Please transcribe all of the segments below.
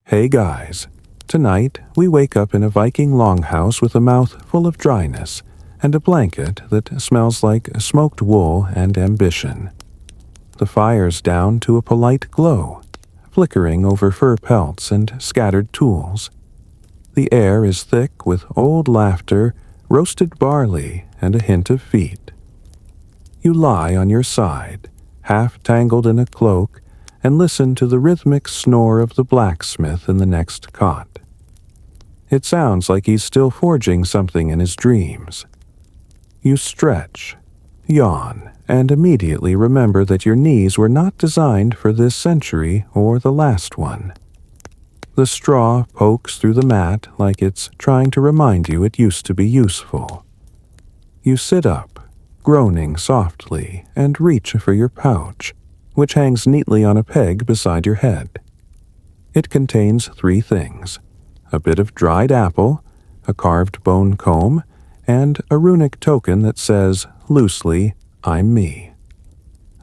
Hey guys, tonight we wake up in a Viking longhouse with a mouth full of dryness and a blanket that smells like smoked wool and ambition. The fire's down to a polite glow, flickering over fur pelts and scattered tools. The air is thick with old laughter, roasted barley, and a hint of feet. You lie on your side, half tangled in a cloak, and listen to the rhythmic snore of the blacksmith in the next cot. It sounds like he's still forging something in his dreams. You stretch, yawn, and immediately remember that your knees were not designed for this century or the last one. The straw pokes through the mat like it's trying to remind you it used to be useful. You sit up, groaning softly, and reach for your pouch, which hangs neatly on a peg beside your head. It contains 3 things: a bit of dried apple, a carved bone comb, and a runic token that says, loosely, I'm me.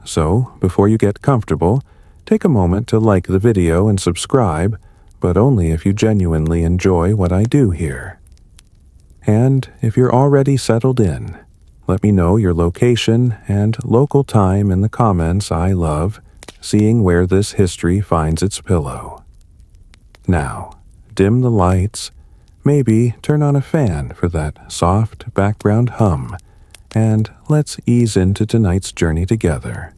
So, before you get comfortable, take a moment to like the video and subscribe, but only if you genuinely enjoy what I do here. And if you're already settled in, let me know your location and local time in the comments. I love seeing where this history finds its pillow. Now, dim the lights, maybe turn on a fan for that soft background hum, and let's ease into tonight's journey together.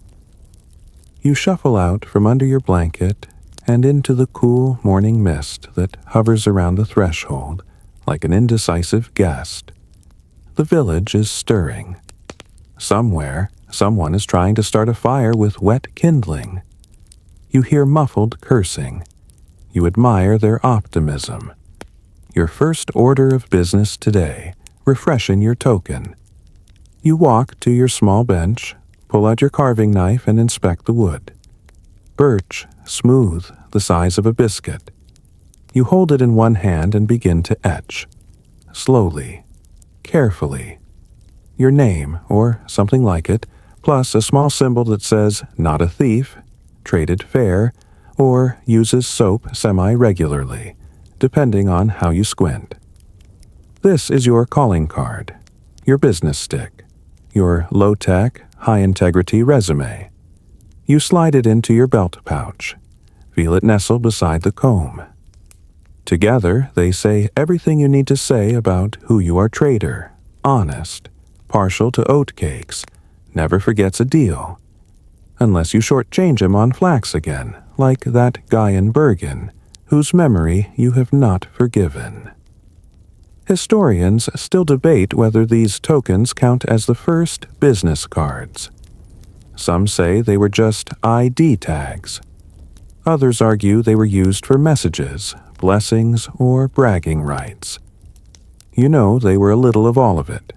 You shuffle out from under your blanket and into the cool morning mist that hovers around the threshold like an indecisive guest. The village is stirring. Somewhere, someone is trying to start a fire with wet kindling. You hear muffled cursing. You admire their optimism. Your first order of business today, refreshing your token. You walk to your small bench, pull out your carving knife and inspect the wood. Birch, smooth, the size of a biscuit. You hold it in one hand and begin to etch. Slowly, carefully. Your name, or something like it, plus a small symbol that says, not a thief, traded fair, or uses soap semi-regularly, depending on how you squint. This is your calling card, your business stick, your low-tech, high-integrity resume. You slide it into your belt pouch. Feel it nestle beside the comb. Together, they say everything you need to say about who you are: trader, honest, partial to oat cakes, never forgets a deal. Unless you shortchange him on flax again, like that guy in Bergen, whose memory you have not forgiven. Historians still debate whether these tokens count as the first business cards. Some say they were just ID tags. Others argue they were used for messages, blessings, or bragging rights. You know they were a little of all of it.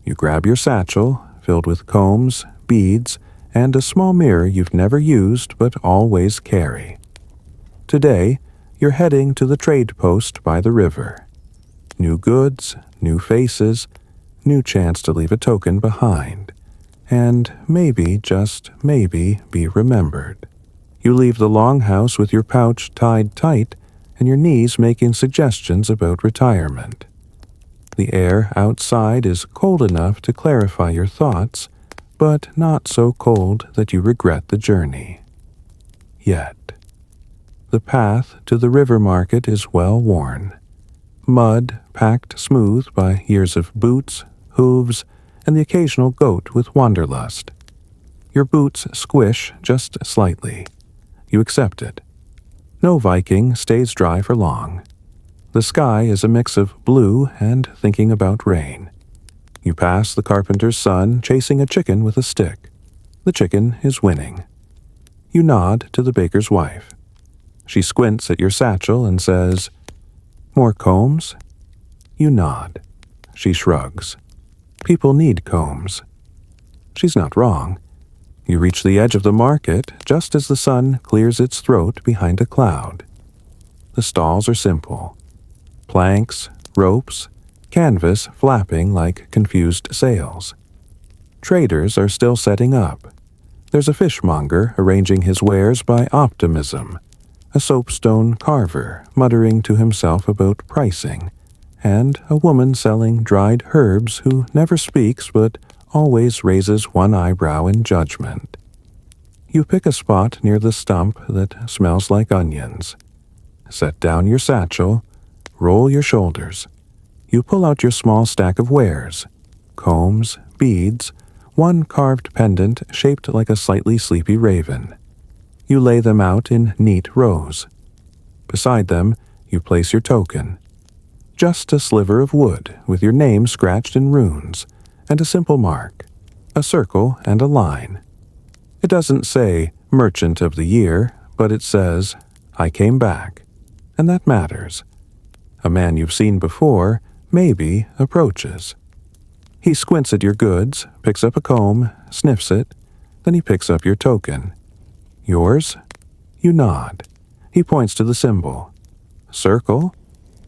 You grab your satchel, filled with combs, beads, and a small mirror you've never used but always carry. Today, you're heading to the trade post by the river. New goods, new faces, new chance to leave a token behind, and maybe, just maybe, be remembered. You leave the longhouse with your pouch tied tight and your knees making suggestions about retirement. The air outside is cold enough to clarify your thoughts, but not so cold that you regret the journey. Yet. The path to the river market is well worn. Mud packed smooth by years of boots, hooves, and the occasional goat with wanderlust. Your boots squish just slightly. You accept it. No Viking stays dry for long. The sky is a mix of blue and thinking about rain. You pass the carpenter's son chasing a chicken with a stick. The chicken is winning. You nod to the baker's wife. She squints at your satchel and says, "More combs?" You nod. She shrugs. People need combs. She's not wrong. You reach the edge of the market just as the sun clears its throat behind a cloud. The stalls are simple. Planks, ropes, canvas flapping like confused sails. Traders are still setting up. There's a fishmonger arranging his wares by optimism, a soapstone carver muttering to himself about pricing, and a woman selling dried herbs who never speaks but always raises one eyebrow in judgment. You pick a spot near the stump that smells like onions. Set down your satchel, roll your shoulders. You pull out your small stack of wares, combs, beads, one carved pendant shaped like a slightly sleepy raven. You lay them out in neat rows. Beside them, you place your token. Just a sliver of wood with your name scratched in runes, and a simple mark, a circle and a line. It doesn't say Merchant of the Year, but it says, I came back, and that matters. A man you've seen before, maybe, approaches. He squints at your goods, picks up a comb, sniffs it, then he picks up your token. Yours? You nod. He points to the symbol. Circle?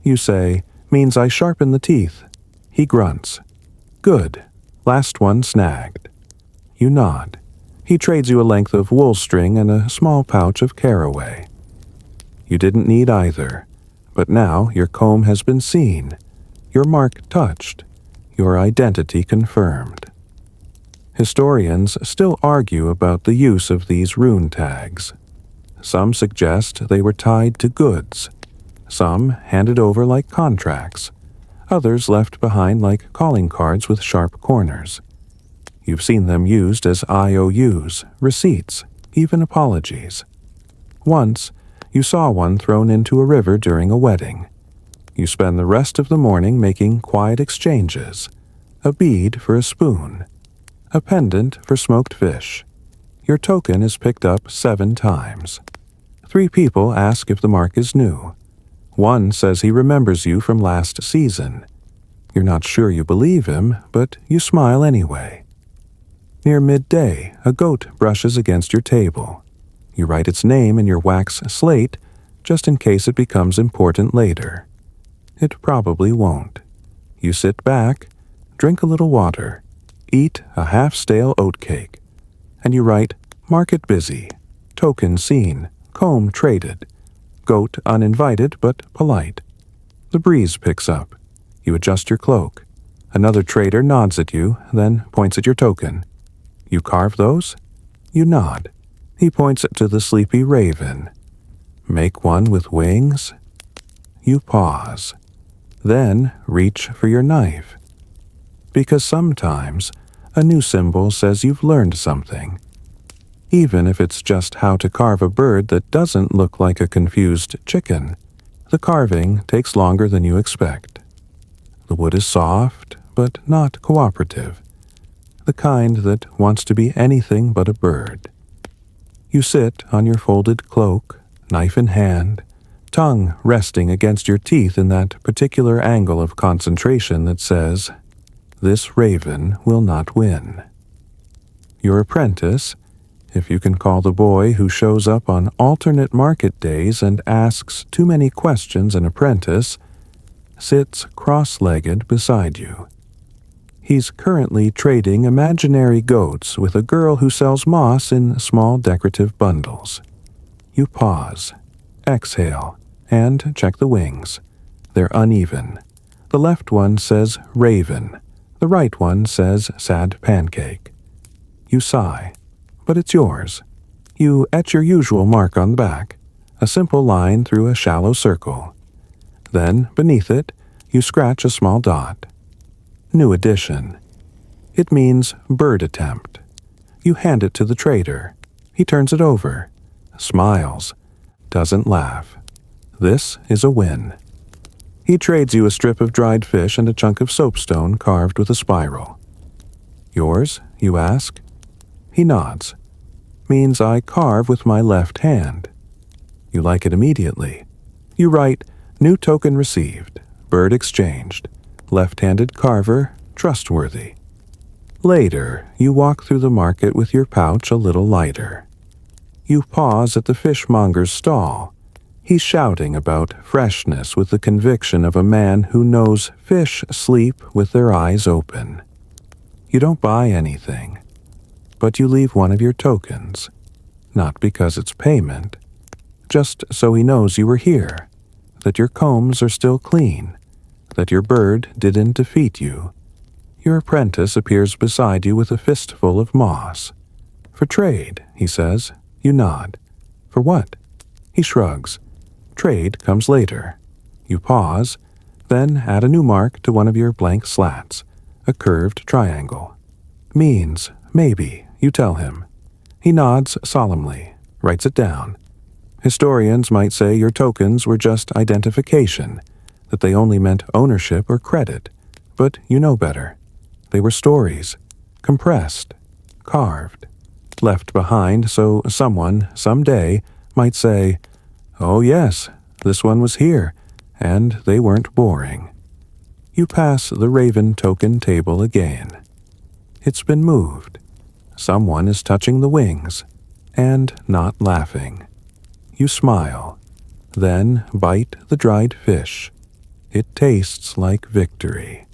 You say, means I sharpen the teeth. He grunts. Good. Last one snagged. You nod. He trades you a length of wool string and a small pouch of caraway. You didn't need either, but now your comb has been seen, your mark touched, your identity confirmed. Historians still argue about the use of these rune tags. Some suggest they were tied to goods, some handed over like contracts, others left behind like calling cards with sharp corners. You've seen them used as IOUs, receipts, even apologies. Once, you saw one thrown into a river during a wedding. You spend the rest of the morning making quiet exchanges, a bead for a spoon, a pendant for smoked fish. Your token is picked up 7 times. 3 people ask if the mark is new. One says he remembers you from last season. You're not sure you believe him, but you smile anyway. Near midday, a goat brushes against your table. You write its name in your wax slate, just in case it becomes important later. It probably won't. You sit back, drink a little water, eat a half-stale oatcake, and you write, market busy, token seen, comb traded, goat uninvited but polite. The breeze picks up. You adjust your cloak. Another trader nods at you, then points at your token. You carve those? You nod. He points to the sleepy raven. Make one with wings? You pause. Then reach for your knife. Because sometimes a new symbol says you've learned something. Even if it's just how to carve a bird that doesn't look like a confused chicken, the carving takes longer than you expect. The wood is soft, but not cooperative. The kind that wants to be anything but a bird. You sit on your folded cloak, knife in hand, tongue resting against your teeth in that particular angle of concentration that says, this raven will not win. Your apprentice, if you can call the boy who shows up on alternate market days and asks too many questions an apprentice, sits cross-legged beside you. He's currently trading imaginary goats with a girl who sells moss in small decorative bundles. You pause, exhale, and check the wings. They're uneven. The left one says raven. The right one says sad pancake. You sigh, but it's yours. You etch your usual mark on the back, a simple line through a shallow circle. Then, beneath it, you scratch a small dot. New edition. It means bird attempt. You hand it to the trader. He turns it over, smiles, doesn't laugh. This is a win. He trades you a strip of dried fish and a chunk of soapstone carved with a spiral. Yours, you ask? He nods. Means I carve with my left hand. You like it immediately. You write, new token received, bird exchanged, left-handed carver, trustworthy. Later, you walk through the market with your pouch a little lighter. You pause at the fishmonger's stall. He's shouting about freshness with the conviction of a man who knows fish sleep with their eyes open. You don't buy anything, but you leave one of your tokens, not because it's payment, just so he knows you were here, that your combs are still clean, that your bird didn't defeat you. Your apprentice appears beside you with a fistful of moss. For trade, he says. You nod. For what? He shrugs. Trade comes later. You pause, then add a new mark to one of your blank slats, a curved triangle. Means, maybe, you tell him. He nods solemnly, writes it down. Historians might say your tokens were just identification, that they only meant ownership or credit, but you know better. They were stories, compressed, carved, left behind so someone, someday, might say, "Oh yes, this one was here, and they weren't boring." You pass the raven token table again. It's been moved. Someone is touching the wings, and not laughing. You smile, then bite the dried fish. It tastes like victory.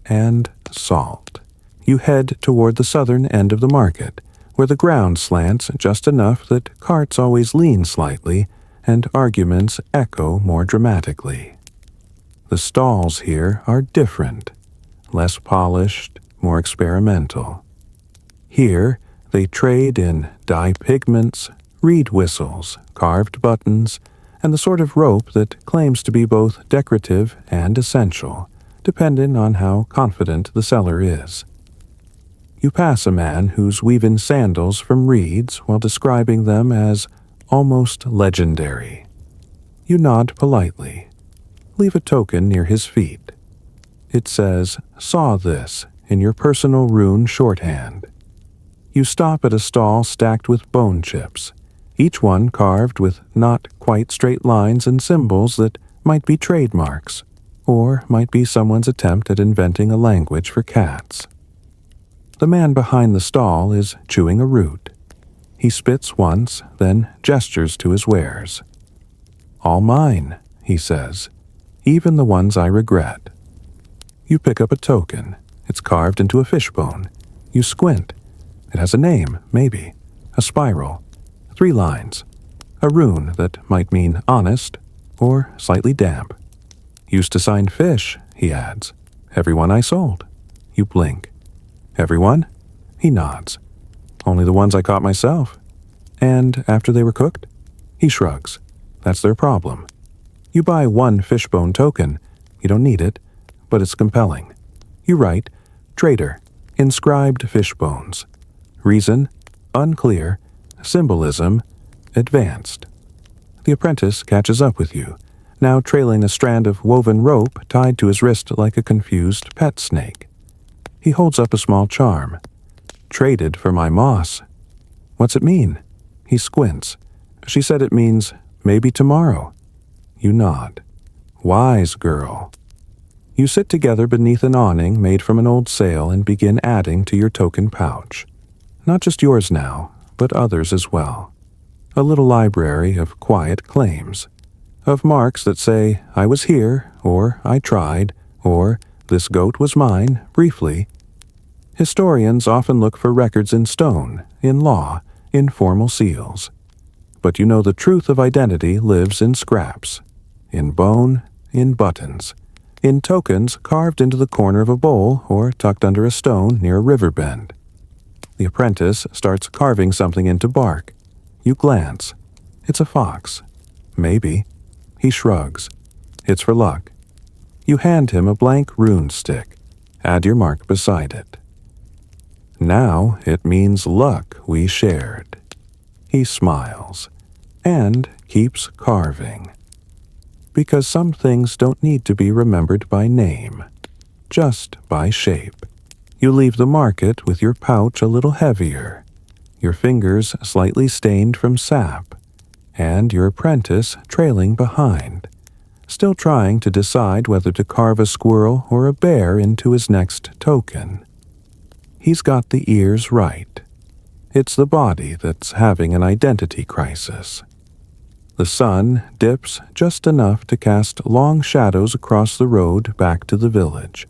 And salt. You head toward the southern end of the market, where the ground slants just enough that carts always lean slightly and arguments echo more dramatically. The stalls here are different, less polished, more experimental. Here, they trade in dye pigments, reed whistles, carved buttons, and the sort of rope that claims to be both decorative and essential, depending on how confident the seller is. You pass a man who's weaving sandals from reeds while describing them as almost legendary. You nod politely. Leave a token near his feet. It says, "Saw this," in your personal rune shorthand. You stop at a stall stacked with bone chips, each one carved with not quite straight lines and symbols that might be trademarks, or might be someone's attempt at inventing a language for cats. The man behind the stall is chewing a root. He spits once, then gestures to his wares. "All mine," he says, "even the ones I regret." You pick up a token. It's carved into a fishbone. You squint. It has a name, maybe. A spiral. 3 lines. A rune that might mean honest or slightly damp. "Used to sign fish," he adds. "Everyone I sold." You blink. "Everyone?" He nods. "Only the ones I caught myself." "And after they were cooked?" He shrugs. "That's their problem." You buy 1 fishbone token. You don't need it, but it's compelling. You write, "Trader, inscribed fishbones." Reason, unclear. Symbolism, advanced. The apprentice catches up with you, now trailing a strand of woven rope tied to his wrist like a confused pet snake. He holds up a small charm. "Traded for my moss." "What's it mean?" He squints. "She said it means maybe tomorrow." You nod. "Wise girl." You sit together beneath an awning made from an old sail and begin adding to your token pouch. Not just yours now, but others as well. A little library of quiet claims, of marks that say, "I was here," or "I tried," or "This goat was mine," briefly. Historians often look for records in stone, in law, in formal seals. But you know the truth of identity lives in scraps, in bone, in buttons, in tokens carved into the corner of a bowl or tucked under a stone near a river bend. The apprentice starts carving something into bark. You glance. It's a fox. Maybe. He shrugs. It's for luck. You hand him a blank rune stick. Add your mark beside it. Now it means luck we shared. He smiles and keeps carving. Because some things don't need to be remembered by name, just by shape. You leave the market with your pouch a little heavier, your fingers slightly stained from sap, and your apprentice trailing behind, still trying to decide whether to carve a squirrel or a bear into his next token. He's got the ears right. It's the body that's having an identity crisis. The sun dips just enough to cast long shadows across the road back to the village,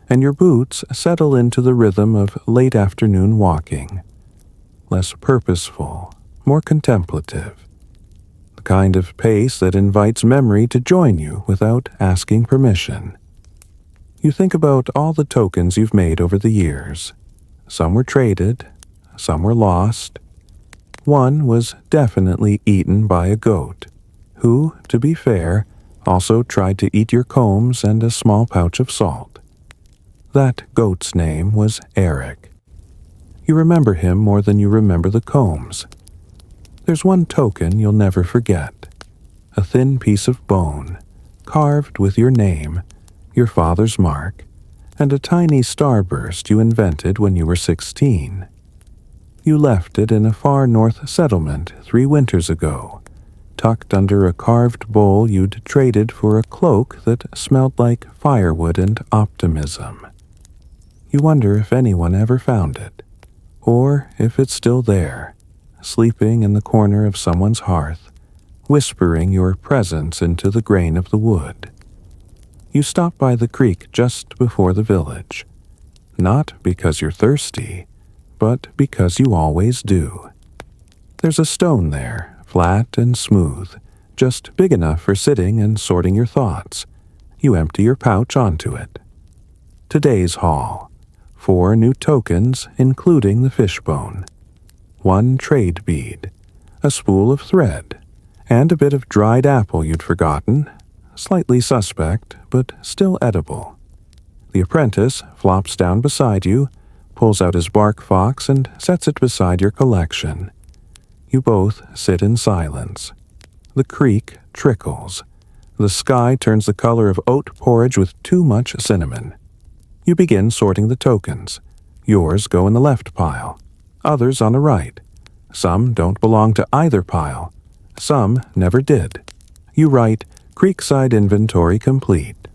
and your boots settle into the rhythm of late afternoon walking. Less purposeful, more contemplative. The the kind of pace that invites memory to join you without asking permission. You think about all the tokens you've made over the years. Some were traded, some were lost. One was definitely eaten by a goat, who, to be fair, also tried to eat your combs and a small pouch of salt. That goat's name was Eric. You remember him more than you remember the combs. There's one token you'll never forget. A thin piece of bone, carved with your name, your father's mark, and a tiny starburst you invented when you were 16. You left it in a far north settlement 3 winters ago, tucked under a carved bowl you'd traded for a cloak that smelled like firewood and optimism. You wonder if anyone ever found it, or if it's still there, sleeping in the corner of someone's hearth, whispering your presence into the grain of the wood. You stop by the creek just before the village, not because you're thirsty, but because you always do. There's a stone there, flat and smooth, just big enough for sitting and sorting your thoughts. You empty your pouch onto it. Today's haul: 4 new tokens, including the fishbone, 1 trade bead, a spool of thread, and a bit of dried apple you'd forgotten, slightly suspect, but still edible. The apprentice flops down beside you, pulls out his bark fox and sets it beside your collection. You both sit in silence. The creek trickles. The sky turns the color of oat porridge with too much cinnamon. You begin sorting the tokens. Yours go in the left pile, others on the right. Some don't belong to either pile. Some never did. You write, Creekside inventory complete.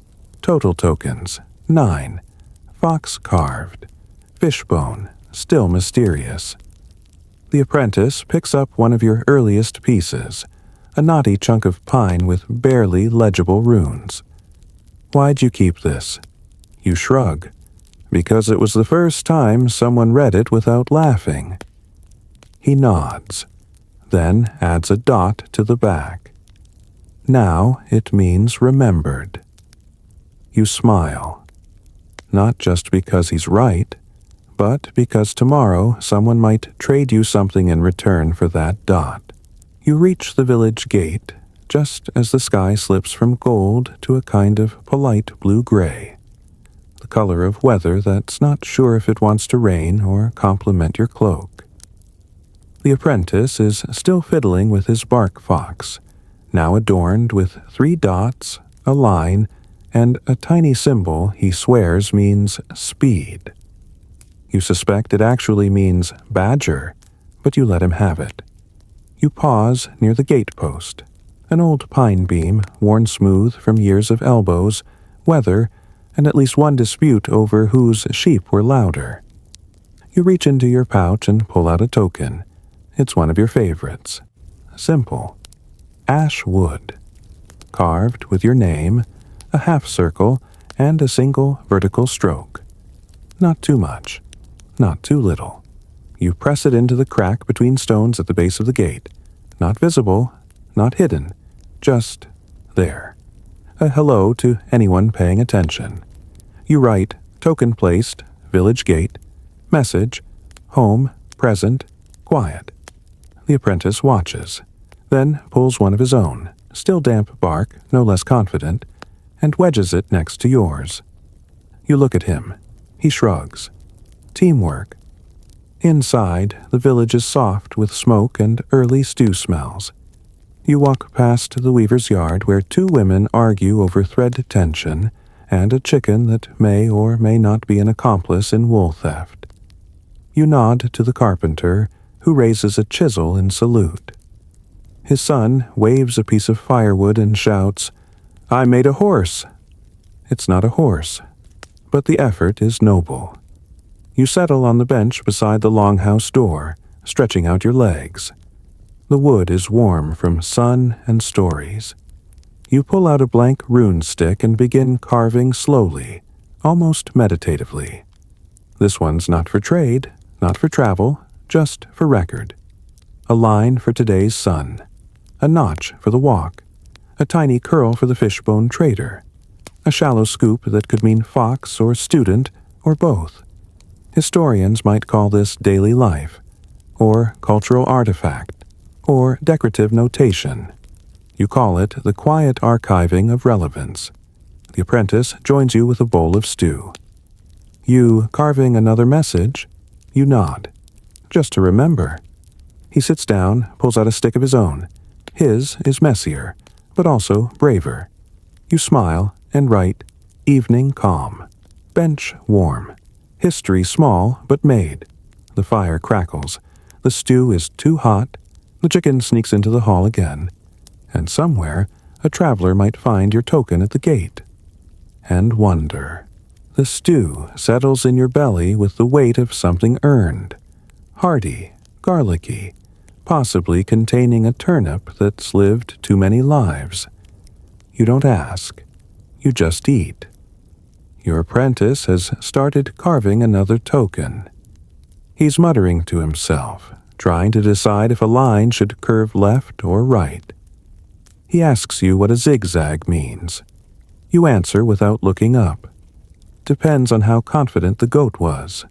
Total tokens, 9. Fox carved. Fishbone, still mysterious. The apprentice picks up one of your earliest pieces, a knotty chunk of pine with barely legible runes. Why'd you keep this? You shrug. Because it was the first time someone read it without laughing. He nods, then adds a dot to the back. Now it means remembered. You smile. Not just because he's right, but because tomorrow someone might trade you something in return for that dot. You reach the village gate just as the sky slips from gold to a kind of polite blue-gray, the color of weather that's not sure if it wants to rain or compliment your cloak. The apprentice is still fiddling with his bark fox, now adorned with 3 dots, a line, and a tiny symbol he swears means speed. You suspect it actually means badger, but you let him have it. You pause near the gatepost, an old pine beam worn smooth from years of elbows, weather, and at least one dispute over whose sheep were louder. You reach into your pouch and pull out a token. It's one of your favorites. Simple. Ash wood. Carved with your name, a half circle, and a single vertical stroke. Not too much. Not too little. You press it into the crack between stones at the base of the gate. Not visible, not hidden, just there. A hello to anyone paying attention. You write, token placed, village gate, message, home, present, quiet. The apprentice watches, then pulls one of his own, still damp bark, no less confident, and wedges it next to yours. You look at him. He shrugs. Teamwork. Inside, the village is soft with smoke and early stew smells. You walk past the weaver's yard where 2 women argue over thread tension and a chicken that may or may not be an accomplice in wool theft. You nod to the carpenter, who raises a chisel in salute. His son waves a piece of firewood and shouts, "I made a horse!" It's not a horse, but the effort is noble. You settle on the bench beside the longhouse door, stretching out your legs. The wood is warm from sun and stories. You pull out a blank rune stick and begin carving slowly, almost meditatively. This one's not for trade, not for travel, just for record. A line for today's sun. a notch for the walk, a tiny curl for the fishbone trader, a shallow scoop that could mean fox or student or both. Historians might call this daily life, or cultural artifact, or decorative notation. You call it the quiet archiving of relevance. The apprentice joins you with a bowl of stew. You carving another message? You nod. Just to remember. He sits down, pulls out a stick of his own. His is messier, but also braver. You smile and write, evening calm. Bench warm. History small but made. The fire crackles. The stew is too hot. The chicken sneaks into the hall again. And somewhere, a traveler might find your token at the gate. And wonder. The stew settles in your belly with the weight of something earned. Hearty, garlicky, possibly containing a turnip that's lived too many lives. You don't ask. You just eat. Your apprentice has started carving another token. He's muttering to himself, trying to decide if a line should curve left or right. He asks you what a zigzag means. You answer without looking up. Depends on how confident the goat was.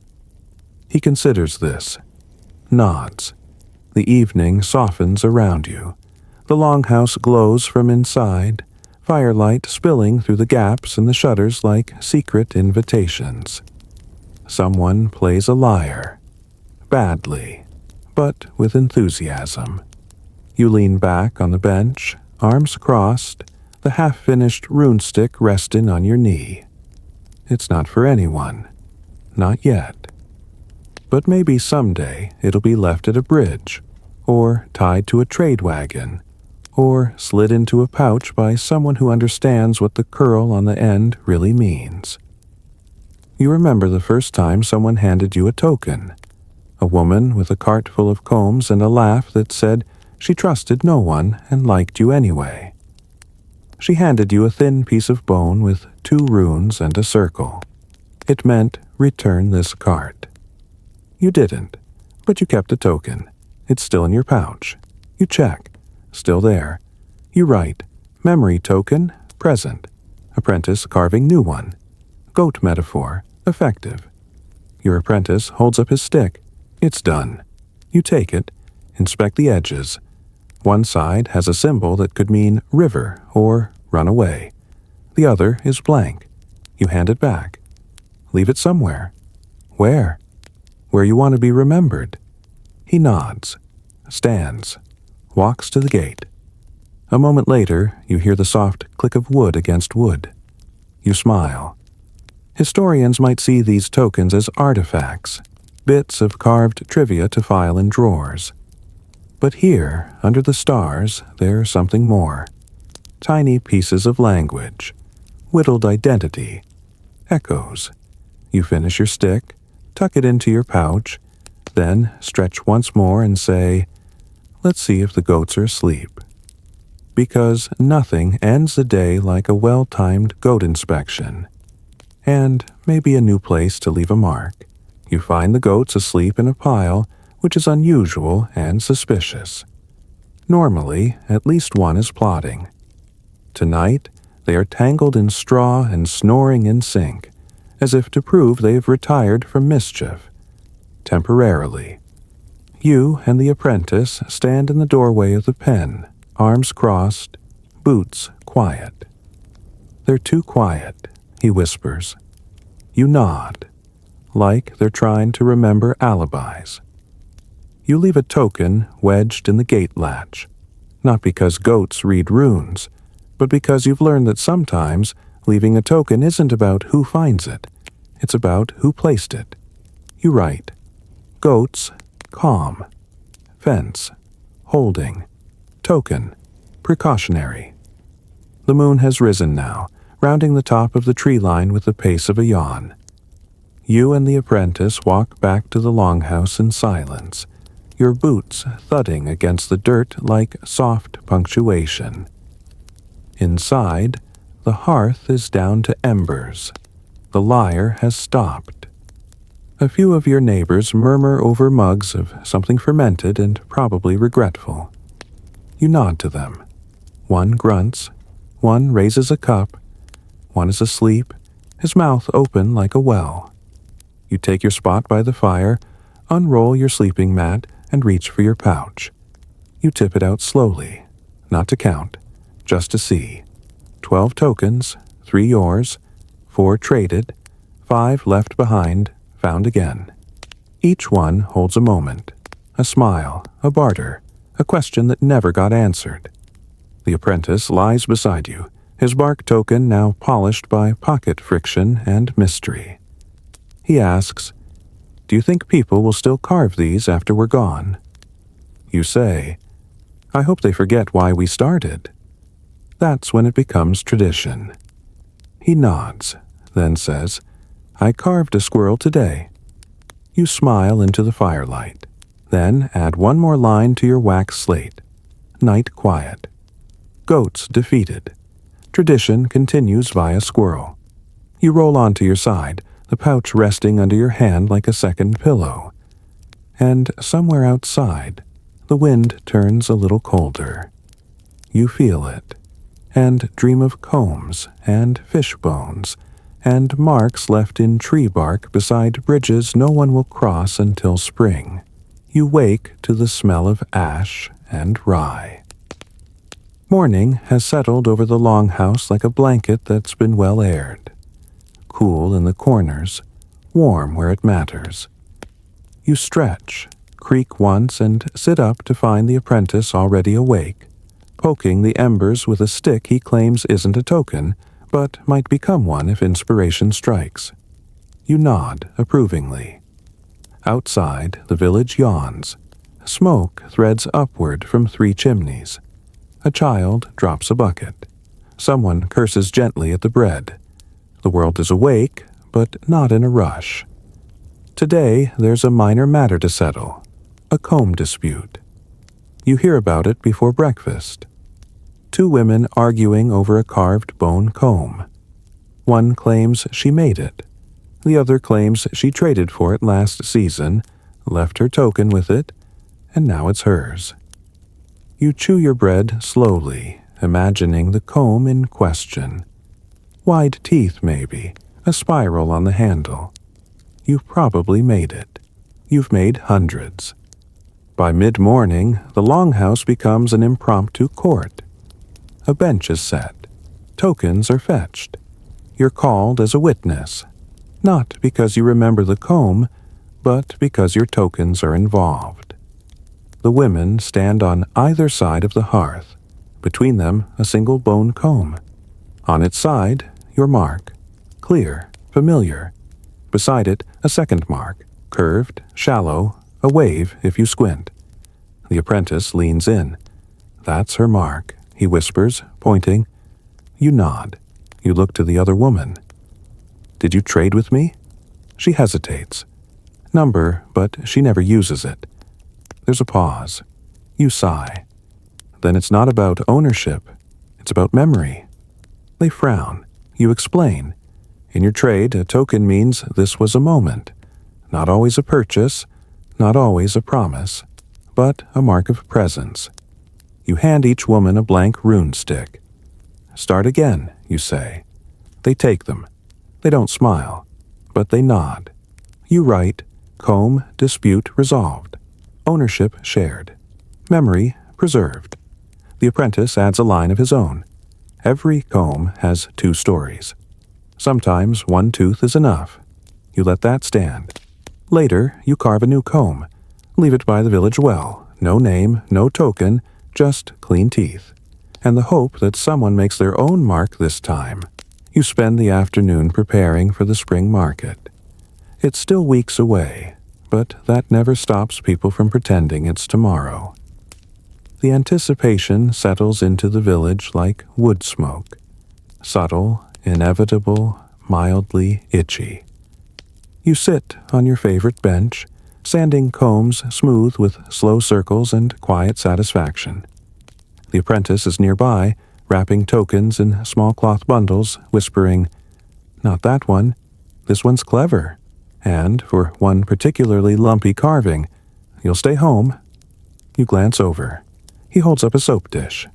He considers this, nods. The evening softens around you. The longhouse glows from inside, firelight spilling through the gaps in the shutters like secret invitations. Someone plays a lyre. Badly, but with enthusiasm. You lean back on the bench, arms crossed, the half-finished rune stick resting on your knee. It's not for anyone. Not yet. But maybe someday it'll be left at a bridge, or tied to a trade wagon, or slid into a pouch by someone who understands what the curl on the end really means. You remember the first time someone handed you a token. A woman with a cart full of combs and a laugh that said she trusted no one and liked you anyway. She handed you a thin piece of bone with 2 runes and a circle. It meant, return this cart. You didn't, but you kept the token. It's still in your pouch. You check. Still there. You write, memory token, present. Apprentice carving new one. Goat metaphor, effective. Your apprentice holds up his stick. It's done. You take it, inspect the edges. One side has a symbol that could mean river or run away. The other is blank. You hand it back. Leave it somewhere. Where? Where you want to be remembered. He nods, stands, walks to the gate. A moment later, you hear the soft click of wood against wood. You smile. Historians might see these tokens as artifacts, bits of carved trivia to file in drawers. But here, under the stars, there's something more. Tiny pieces of language, whittled identity, echoes. You finish your stick, tuck it into your pouch, then stretch once more and say, let's see if the goats are asleep. Because nothing ends the day like a well-timed goat inspection. And maybe a new place to leave a mark. You find the goats asleep in a pile, which is unusual and suspicious. Normally, at least one is plotting. Tonight, they are tangled in straw and snoring in sync, as if to prove they have retired from mischief. Temporarily. You and the apprentice stand in the doorway of the pen, arms crossed, boots quiet. They're too quiet, he whispers. You nod, like they're trying to remember alibis. You leave a token wedged in the gate latch, not because goats read runes, but because you've learned that sometimes leaving a token isn't about who finds it, it's about who placed it. You write, goats, calm, fence, holding, token, precautionary. The moon has risen now, rounding the top of the tree line with the pace of a yawn. You and the apprentice walk back to the longhouse in silence, your boots thudding against the dirt like soft punctuation. Inside, the hearth is down to embers. The lyre has stopped. A few of your neighbors murmur over mugs of something fermented and probably regretful. You nod to them. One grunts, one raises a cup, one is asleep, his mouth open like a well. You take your spot by the fire, unroll your sleeping mat, and reach for your pouch. You tip it out slowly, not to count, just to see. 12 tokens, 3 yours, 4 traded, 5 left behind, found again. Each one holds a moment, a smile, a barter, a question that never got answered. The apprentice lies beside you, his bark token now polished by pocket friction and mystery. He asks, "Do you think people will still carve these after we're gone?" You say, "I hope they forget why we started." That's when it becomes tradition. He nods, then says, "I carved a squirrel today." You smile into the firelight, then add one more line to your wax slate. Night quiet. Goats defeated. Tradition continues via squirrel. You roll onto your side, the pouch resting under your hand like a second pillow. And somewhere outside, the wind turns a little colder. You feel it, and dream of combs and fish bones, and marks left in tree bark beside bridges no one will cross until spring. You wake to the smell of ash and rye. Morning has settled over the longhouse like a blanket that's been well aired. Cool in the corners, warm where it matters. You stretch, creak once, and sit up to find the apprentice already awake, poking the embers with a stick he claims isn't a token, but might become one if inspiration strikes. You nod approvingly. Outside, the village yawns. Smoke threads upward from 3 chimneys. A child drops a bucket. Someone curses gently at the bread. The world is awake, but not in a rush. Today, there's a minor matter to settle, a comb dispute. You hear about it before breakfast. 2 women arguing over a carved bone comb. One claims she made it. The other claims she traded for it last season, left her token with it, and now it's hers. You chew your bread slowly, imagining the comb in question. Wide teeth, maybe, a spiral on the handle. You've probably made it. You've made hundreds. By mid-morning, the longhouse becomes an impromptu court. A bench is set. Tokens are fetched. You're called as a witness, not because you remember the comb, but because your tokens are involved. The women stand on either side of the hearth, between them a single bone comb. On its side, your mark, clear, familiar. Beside it, a second mark, curved, shallow, a wave if you squint. The apprentice leans in. "That's her mark," he whispers, pointing. You nod. You look to the other woman. "Did you trade with me?" She hesitates. Number, but she never uses it. There's a pause. You sigh. Then it's not about ownership. It's about memory. They frown. You explain. In your trade, a token means this was a moment. Not always a purchase, not always a promise, but a mark of presence. You hand each woman a blank rune stick. "Start again," you say. They take them. They don't smile, but they nod. You write, "Comb dispute resolved. Ownership shared. Memory preserved." The apprentice adds a line of his own. Every comb has 2 stories. Sometimes 1 tooth is enough. You let that stand. Later, you carve a new comb. Leave it by the village well. No name, no token, just clean teeth. And the hope that someone makes their own mark this time. You spend the afternoon preparing for the spring market. It's still weeks away, but that never stops people from pretending it's tomorrow. The anticipation settles into the village like wood smoke. Subtle, inevitable, mildly itchy. You sit on your favorite bench, sanding combs smooth with slow circles and quiet satisfaction. The apprentice is nearby, wrapping tokens in small cloth bundles, whispering, "Not that one. This one's clever. And for one particularly lumpy carving, you'll stay home." You glance over. He holds up a soap dish.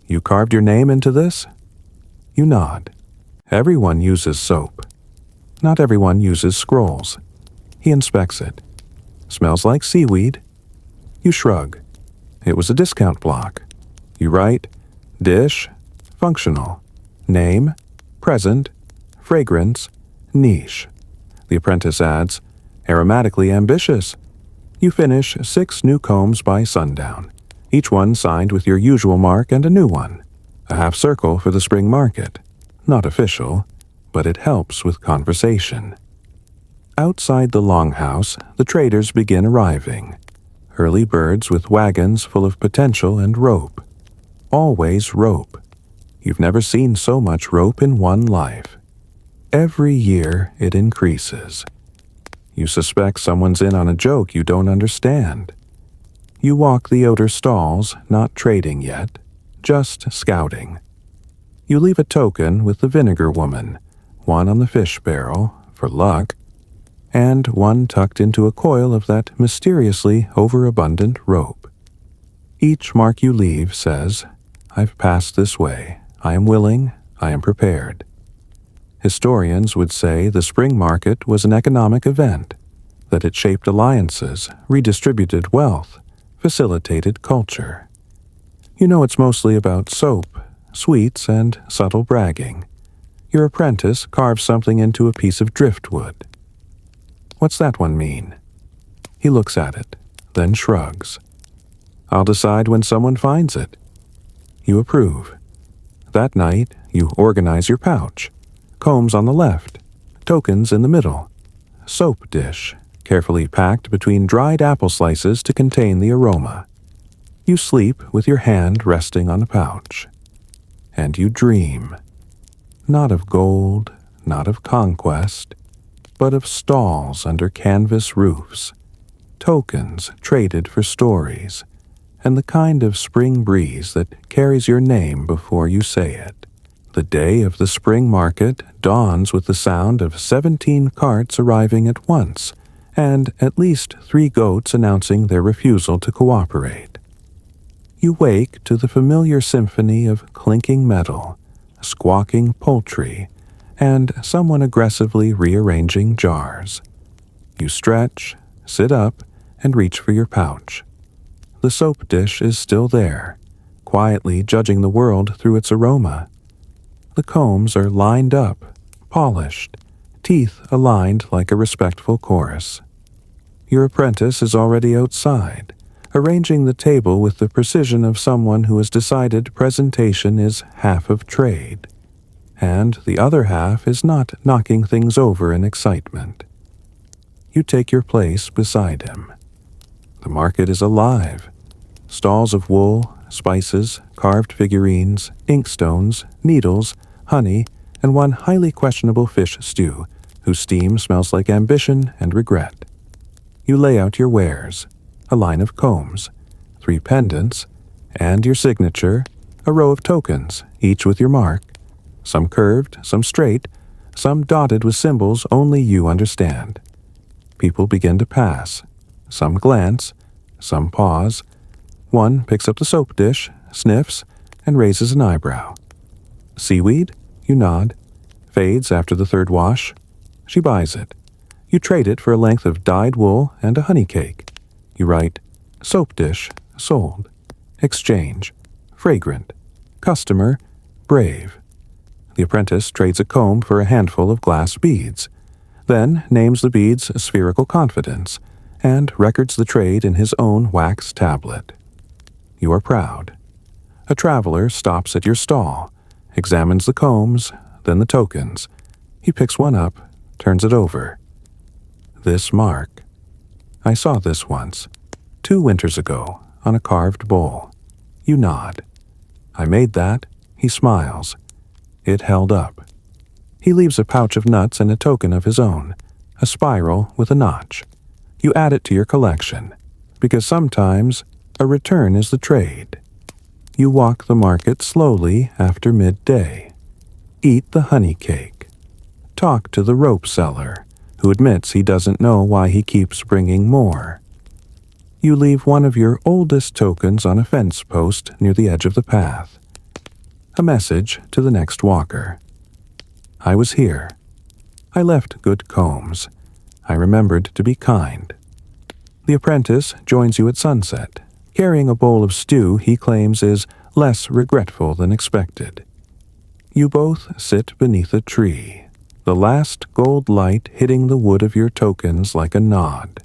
You carved your name into this? You nod. Everyone uses soap. Not everyone uses scrolls. He inspects it. Smells like seaweed. You shrug. It was a discount block. You write, dish, functional, name, present, fragrance, niche. The apprentice adds, aromatically ambitious. You finish 6 new combs by sundown, each one signed with your usual mark and a new one. A half circle for the spring market. Not official, but it helps with conversation. Outside the longhouse, the traders begin arriving. Early birds with wagons full of potential and rope. Always rope. You've never seen so much rope in one life. Every year it increases. You suspect someone's in on a joke you don't understand. You walk the outer stalls, not trading yet, just scouting. You leave a token with the vinegar woman, one on the fish barrel, for luck, and one tucked into a coil of that mysteriously overabundant rope. Each mark you leave says, I've passed this way. I am willing. I am prepared. Historians would say the spring market was an economic event, that it shaped alliances, redistributed wealth, facilitated culture. You know it's mostly about soap, sweets, and subtle bragging. Your apprentice carves something into a piece of driftwood. What's that one mean? He looks at it, then shrugs. I'll decide when someone finds it. You approve. That night, you organize your pouch. Combs on the left, tokens in the middle. Soap dish, carefully packed between dried apple slices to contain the aroma. You sleep with your hand resting on the pouch. And you dream. Not of gold, not of conquest, but of stalls under canvas roofs, tokens traded for stories, and the kind of spring breeze that carries your name before you say it. The day of the spring market dawns with the sound of 17 carts arriving at once, and at least 3 goats announcing their refusal to cooperate. You wake to the familiar symphony of clinking metal, squawking poultry, and someone aggressively rearranging jars. You stretch, sit up, and reach for your pouch. The soap dish is still there, quietly judging the world through its aroma. The combs are lined up, polished, teeth aligned like a respectful chorus. Your apprentice is already outside, arranging the table with the precision of someone who has decided presentation is half of trade, and the other half is not knocking things over in excitement. You take your place beside him. The market is alive. Stalls of wool, spices, carved figurines, inkstones, needles, honey, and one highly questionable fish stew, whose steam smells like ambition and regret. You lay out your wares, a line of combs, 3 pendants, and your signature, a row of tokens, each with your mark, some curved, some straight, some dotted with symbols only you understand. People begin to pass. Some glance, some pause. One picks up the soap dish, sniffs, and raises an eyebrow. Seaweed? You nod. Fades after the 3rd wash. She buys it. You trade it for a length of dyed wool and a honey cake. You write, soap dish, sold. Exchange, fragrant. Customer, brave. The apprentice trades a comb for a handful of glass beads, then names the beads spherical confidence, and records the trade in his own wax tablet. You are proud. A traveler stops at your stall, examines the combs, then the tokens. He picks one up, turns it over. This mark. I saw this once, 2 winters ago, on a carved bowl. You nod. I made that. He smiles. It held up. He leaves a pouch of nuts and a token of his own, a spiral with a notch. You add it to your collection, because sometimes a return is the trade. You walk the market slowly after midday. Eat the honey cake. Talk to the rope seller, who admits he doesn't know why he keeps bringing more. You leave one of your oldest tokens on a fence post near the edge of the path. A message to the next walker. I was here. I left good combs. I remembered to be kind. The apprentice joins you at sunset, carrying a bowl of stew he claims is less regretful than expected. You both sit beneath a tree, the last gold light hitting the wood of your tokens like a nod.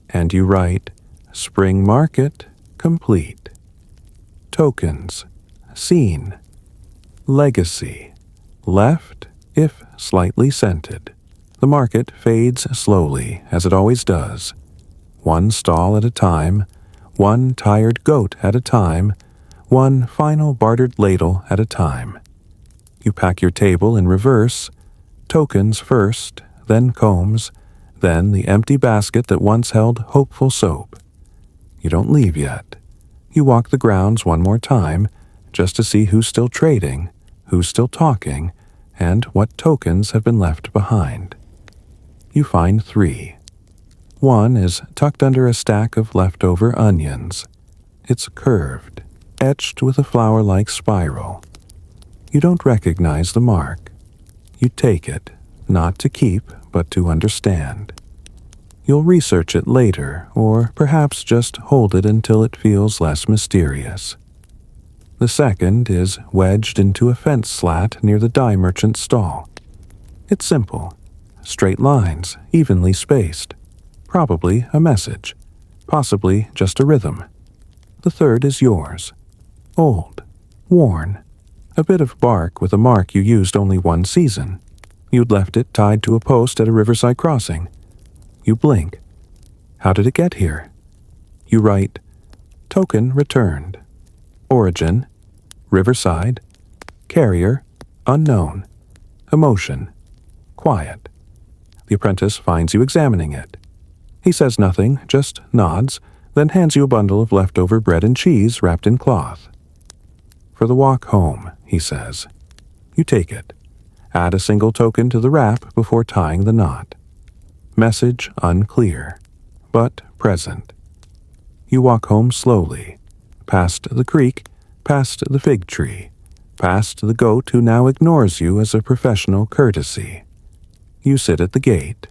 And you write, Spring Market, complete. Tokens, seen. Legacy, left, if slightly scented. The market fades slowly, as it always does. One stall at a time, one tired goat at a time, one final bartered ladle at a time. You pack your table in reverse, tokens first, then combs, then the empty basket that once held hopeful soap. You don't leave yet. You walk the grounds one more time, just to see who's still trading, who's still talking, and what tokens have been left behind. You find 3. One is tucked under a stack of leftover onions. It's curved, etched with a flower-like spiral. You don't recognize the mark. You take it, not to keep, but to understand. You'll research it later, or perhaps just hold it until it feels less mysterious. The second is wedged into a fence slat near the dye merchant's stall. It's simple. Straight lines, evenly spaced. Probably a message. Possibly just a rhythm. The third is yours. Old. Worn. A bit of bark with a mark you used only one season. You'd left it tied to a post at a riverside crossing. You blink. How did it get here? You write, Token returned. Origin, riverside. Carrier, unknown. Emotion, quiet. The apprentice finds you examining it. He says nothing, just nods, then hands you a bundle of leftover bread and cheese wrapped in cloth. For the walk home, he says. You take it. Add a single token to the wrap before tying the knot. Message unclear, but present. You walk home slowly, past the creek, past the fig tree, past the goat who now ignores you as a professional courtesy. You sit at the gate,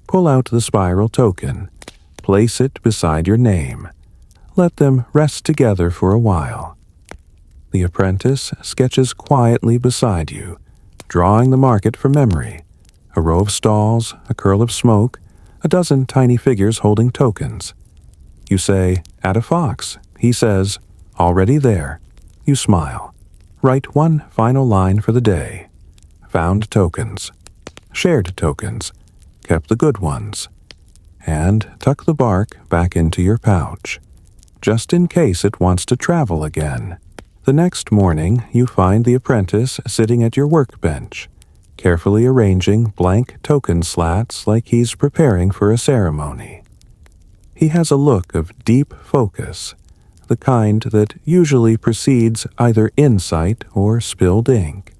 pull out the spiral token, place it beside your name. Let them rest together for a while. The apprentice sketches quietly beside you, drawing the market from memory. A row of stalls, a curl of smoke, a dozen tiny figures holding tokens. You say, add a fox. He says, already there. You smile. Write one final line for the day. Found tokens. Shared tokens. Kept the good ones. And tuck the bark back into your pouch, just in case it wants to travel again. The next morning, you find the apprentice sitting at your workbench, carefully arranging blank token slats like he's preparing for a ceremony. He has a look of deep focus, the kind that usually precedes either insight or spilled ink.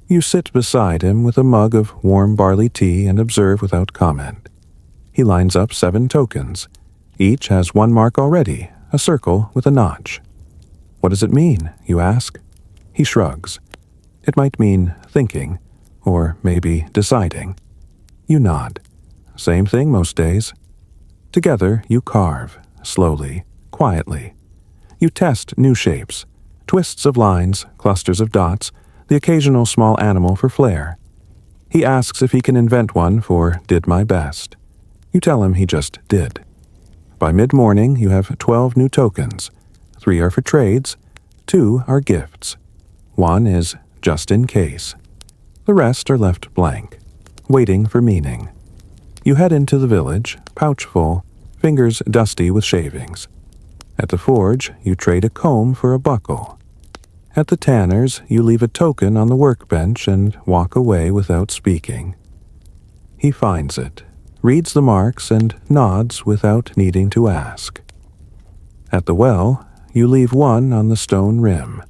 You sit beside him with a mug of warm barley tea and observe without comment. He lines up 7 tokens. Each has one mark already, a circle with a notch. What does it mean, you ask? He shrugs. It might mean thinking, or maybe deciding. You nod. Same thing most days. Together you carve, slowly, quietly. You test new shapes, twists of lines, clusters of dots, the occasional small animal for flair. He asks if he can invent one for did my best. You tell him he just did. By mid-morning you have 12 new tokens. 3 are for trades, 2 are gifts. 1 is just in case. The rest are left blank, waiting for meaning. You head into the village, pouch full, fingers dusty with shavings. At the forge, you trade a comb for a buckle. At the tanner's, you leave a token on the workbench and walk away without speaking. He finds it, reads the marks, and nods without needing to ask. At the well, you leave one on the stone rim,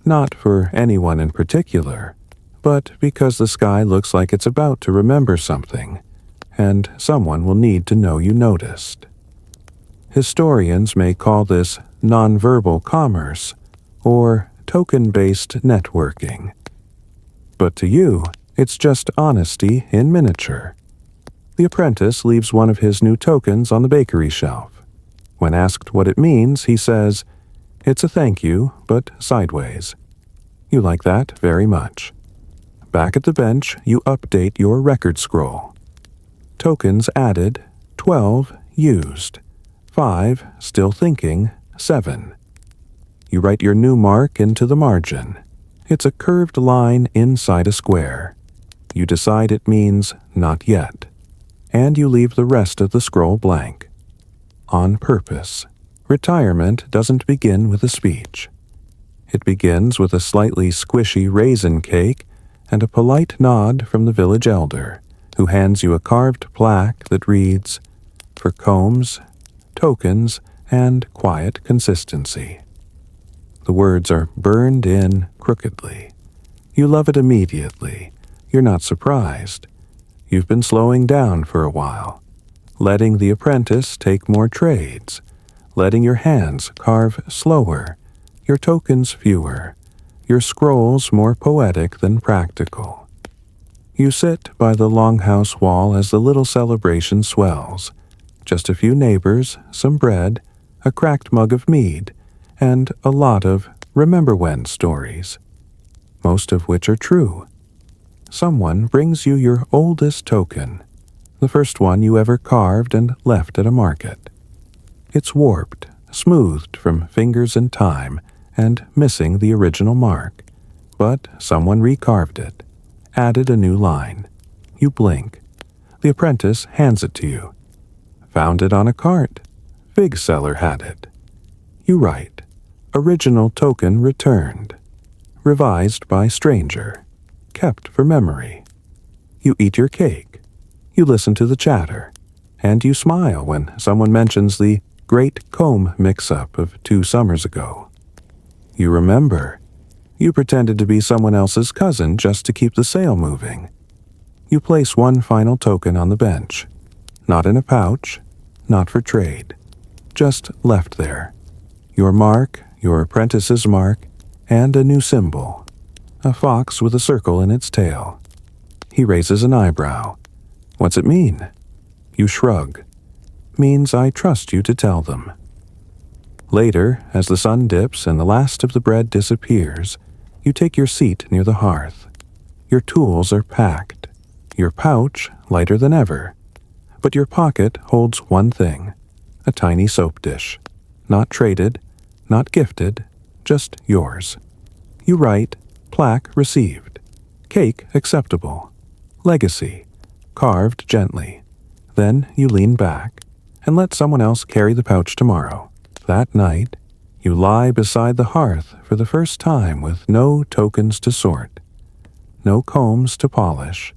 not for anyone in particular, but because the sky looks like it's about to remember something, and someone will need to know you noticed. Historians may call this nonverbal commerce or token-based networking. But to you, it's just honesty in miniature. The apprentice leaves one of his new tokens on the bakery shelf. When asked what it means, he says, "It's a thank you, but sideways." You like that very much. Back at the bench, you update your record scroll. Tokens added, 12 used, 5 still thinking, 7. You write your new mark into the margin. It's a curved line inside a square. You decide it means not yet, and you leave the rest of the scroll blank. On purpose. Retirement doesn't begin with a speech. It begins with a slightly squishy raisin cake and a polite nod from the village elder, who hands you a carved plaque that reads, "For combs, tokens, and quiet consistency." The words are burned in crookedly. You love it immediately. You're not surprised. You've been slowing down for a while, letting the apprentice take more trades, letting your hands carve slower, your tokens fewer, your scrolls more poetic than practical. You sit by the longhouse wall as the little celebration swells. Just a few neighbors, some bread, a cracked mug of mead, and a lot of remember when stories, most of which are true. Someone brings you your oldest token, the first one you ever carved and left at a market. It's warped, smoothed from fingers and time, and missing the original mark, but someone recarved it, added a new line. You blink. The apprentice hands it to you. Found it on a cart. Fig seller had it. You write, "Original token returned. Revised by stranger. Kept for memory." You eat your cake. You listen to the chatter. And you smile when someone mentions the great comb mix-up of 2 summers ago. You remember. You pretended to be someone else's cousin just to keep the sale moving. You place one final token on the bench. Not in a pouch, not for trade. Just left there. Your mark, your apprentice's mark, and a new symbol. A fox with a circle in its tail. He raises an eyebrow. What's it mean? You shrug. Means I trust you to tell them. Later, as the sun dips and the last of the bread disappears, you take your seat near the hearth. Your tools are packed. Your pouch lighter than ever. But your pocket holds one thing, a tiny soap dish. Not traded, not gifted, just yours. You write, plaque received. Cake acceptable. Legacy, carved gently. Then you lean back and let someone else carry the pouch tomorrow. That night, you lie beside the hearth for the first time with no tokens to sort, no combs to polish,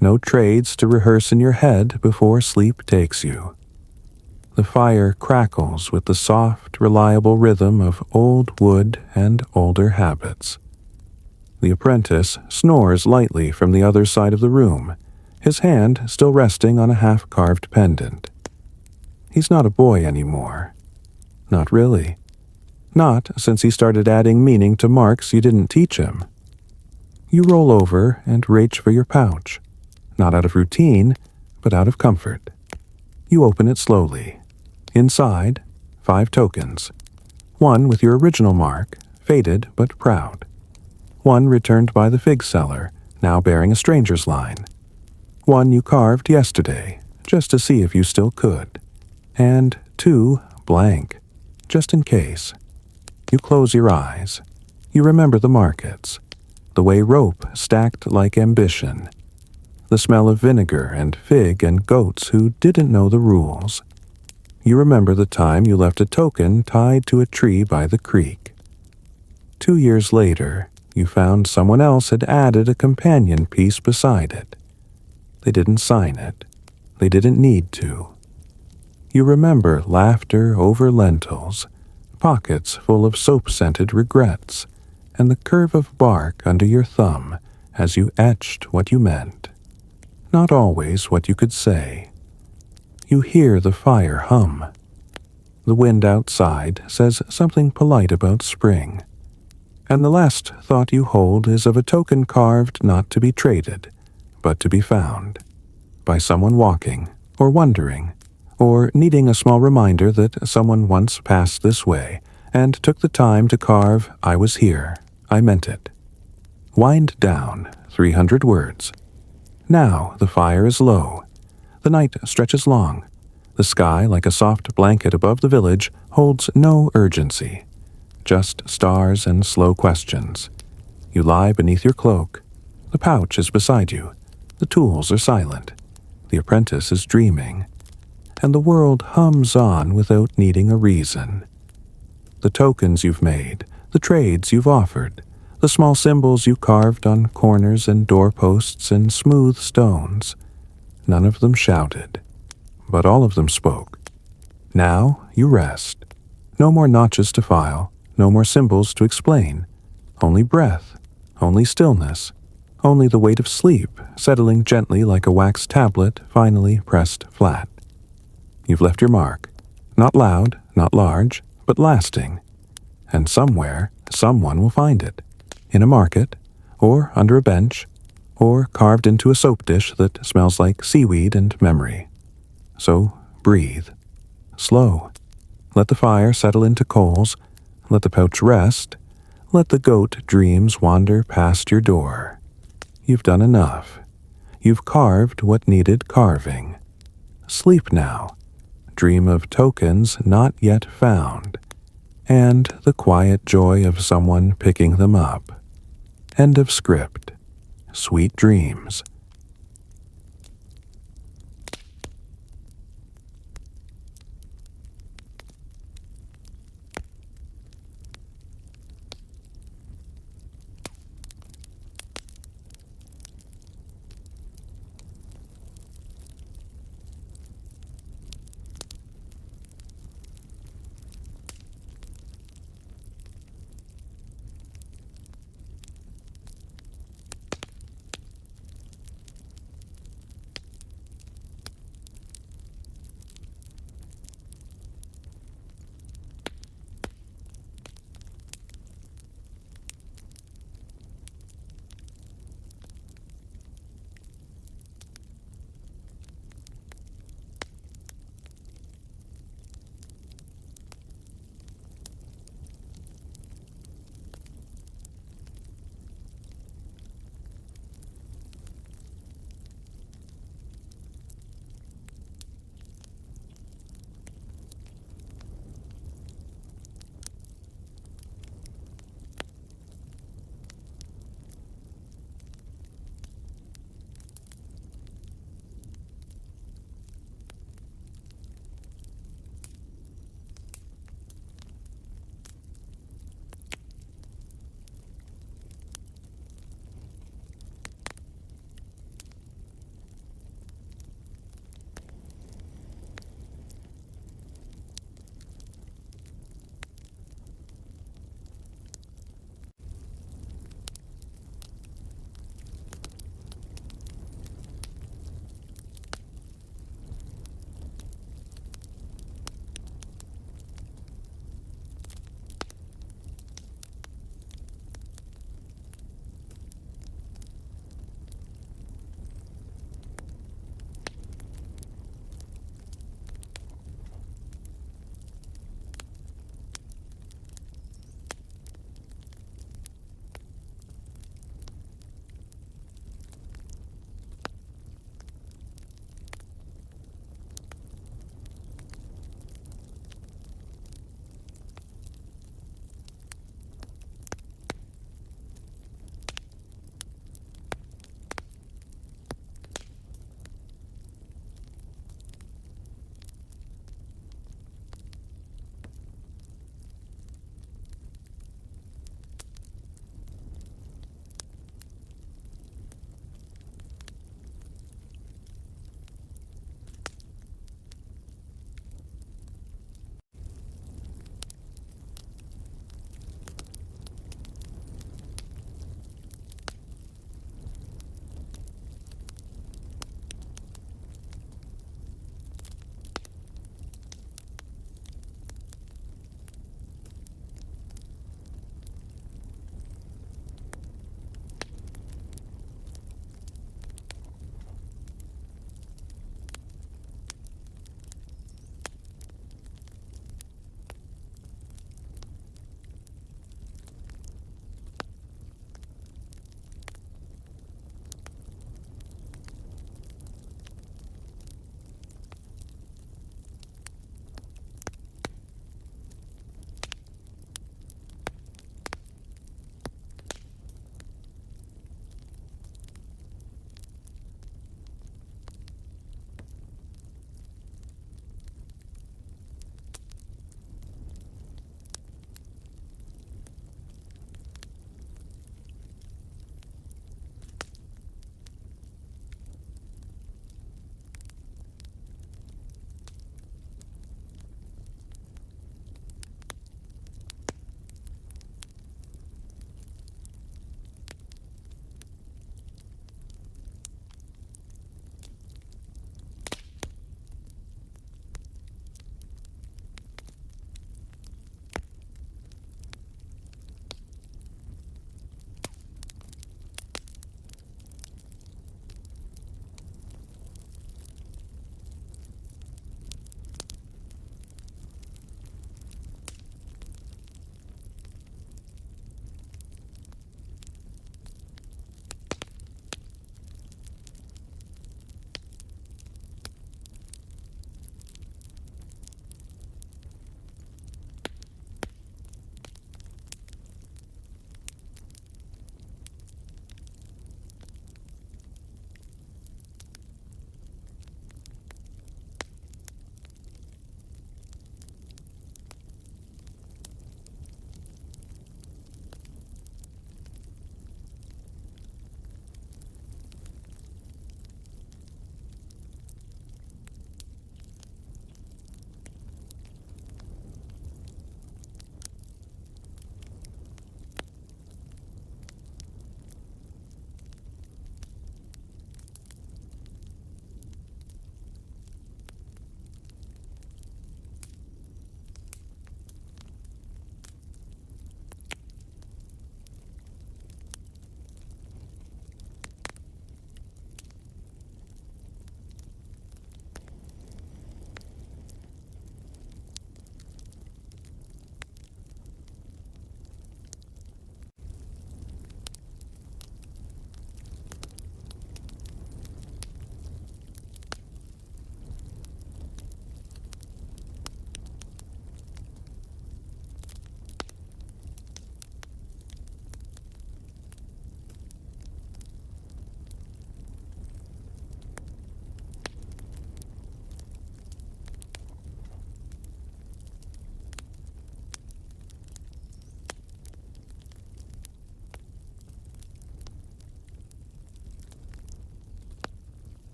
no trades to rehearse in your head before sleep takes you. The fire crackles with the soft, reliable rhythm of old wood and older habits. The apprentice snores lightly from the other side of the room, his hand still resting on a half-carved pendant. He's not a boy anymore. Not really. Not since he started adding meaning to marks you didn't teach him. You roll over and reach for your pouch, not out of routine, but out of comfort. You open it slowly. Inside, 5 tokens. 1 with your original mark, faded but proud. 1 returned by the fig seller, now bearing a stranger's line. 1 you carved yesterday, just to see if you still could. And 2 blank, just in case. You close your eyes. You remember the markets, the way rope stacked like ambition, the smell of vinegar and fig and goats who didn't know the rules. You remember the time you left a token tied to a tree by the creek. 2 years later, you found someone else had added a companion piece beside it. They didn't sign it. They didn't need to. You remember laughter over lentils, pockets full of soap-scented regrets, and the curve of bark under your thumb as you etched what you meant. Not always what you could say. You hear the fire hum. The wind outside says something polite about spring. And the last thought you hold is of a token carved not to be traded, but to be found by someone walking, or wondering, or needing a small reminder that someone once passed this way and took the time to carve, "I was here, I meant it." Wind down 300 words. Now the fire is low. The night stretches long. The sky, like a soft blanket above the village, holds no urgency. Just stars and slow questions. You lie beneath your cloak. The pouch is beside you. The tools are silent. The apprentice is dreaming. And the world hums on without needing a reason. The tokens you've made, the trades you've offered, the small symbols you carved on corners and doorposts and smooth stones, none of them shouted, but all of them spoke. Now you rest. No more notches to file, no more symbols to explain. Only breath, only stillness, only the weight of sleep settling gently like a wax tablet finally pressed flat. You've left your mark, not loud, not large, but lasting. And somewhere, someone will find it. In a market, or under a bench, or carved into a soap dish that smells like seaweed and memory. So breathe. Slow. Let the fire settle into coals. Let the pouch rest. Let the goat dreams wander past your door. You've done enough. You've carved what needed carving. Sleep now. Dream of tokens not yet found, and the quiet joy of someone picking them up. End of script. Sweet dreams.